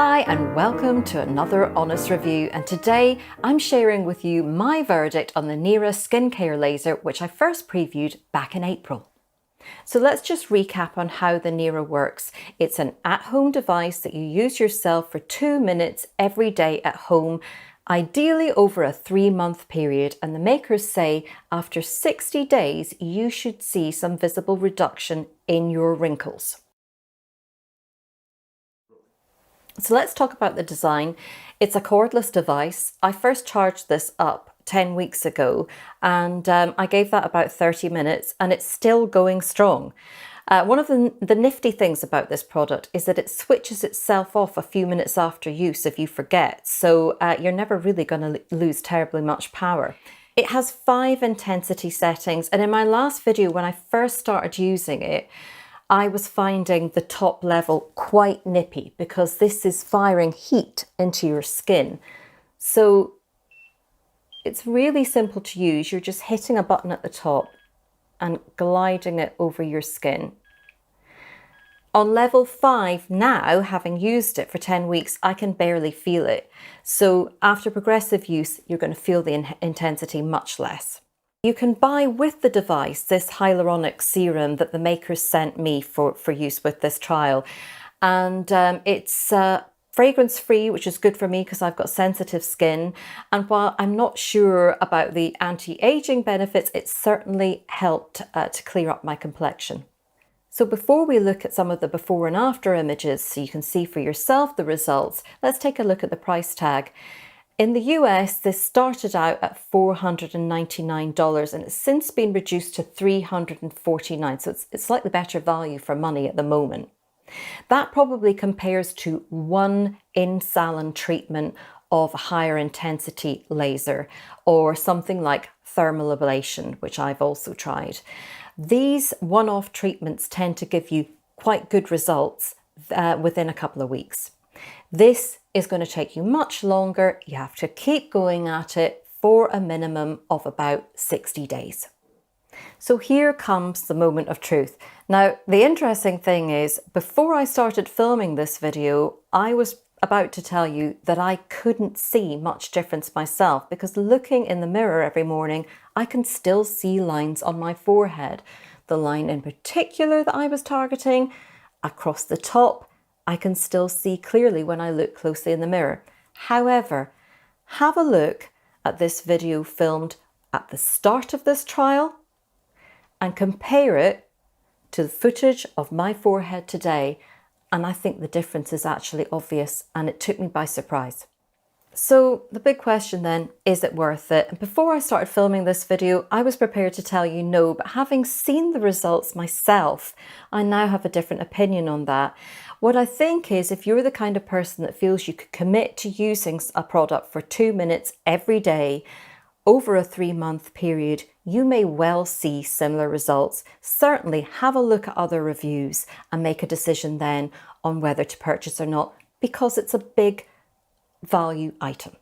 Hi and welcome to another honest review, and today I'm sharing with you my verdict on the Nira skincare laser, which I first previewed back in April. So let's just recap on how the Nira works. It's an at-home device that you use yourself for 2 minutes every day at home, ideally over a 3-month period, and the makers say after 60 days you should see some visible reduction in your wrinkles. So let's talk about the design. It's a cordless device. I first charged this up 10 weeks ago and I gave that about 30 minutes and it's still going strong. One of the nifty things about this product is that it switches itself off a few minutes after use if you forget. So you're never really going to lose terribly much power. It has 5 intensity settings, and in my last video when I first started using it, I was finding the top level quite nippy because this is firing heat into your skin. So it's really simple to use. You're just hitting a button at the top and gliding it over your skin. On level 5 now, having used it for 10 weeks, I can barely feel it. So after progressive use, you're going to feel the intensity much less. You can buy with the device this hyaluronic serum that the makers sent me for use with this trial. And it's fragrance free, which is good for me because I've got sensitive skin. And while I'm not sure about the anti-aging benefits, it certainly helped to clear up my complexion. So before we look at some of the before and after images so you can see for yourself the results, let's take a look at the price tag. In the US, this started out at $499 and it's since been reduced to $349. So it's slightly better value for money at the moment. That probably compares to one in-salon treatment of a higher intensity laser or something like thermal ablation, which I've also tried. These one-off treatments tend to give you quite good results within a couple of weeks. This is going to take you much longer. You have to keep going at it for a minimum of about 60 days. So here comes the moment of truth. Now, the interesting thing is, before I started filming this video, I was about to tell you that I couldn't see much difference myself because looking in the mirror every morning, I can still see lines on my forehead. The line in particular that I was targeting, across the top, I can still see clearly when I look closely in the mirror. However, have a look at this video filmed at the start of this trial and compare it to the footage of my forehead today, and I think the difference is actually obvious and it took me by surprise. So the big question then, is it worth it? And before I started filming this video, I was prepared to tell you no, but having seen the results myself, I now have a different opinion on that. What I think is, if you're the kind of person that feels you could commit to using a product for 2 minutes every day over a 3-month period, you may well see similar results. Certainly have a look at other reviews and make a decision then on whether to purchase or not, because it's a big value item.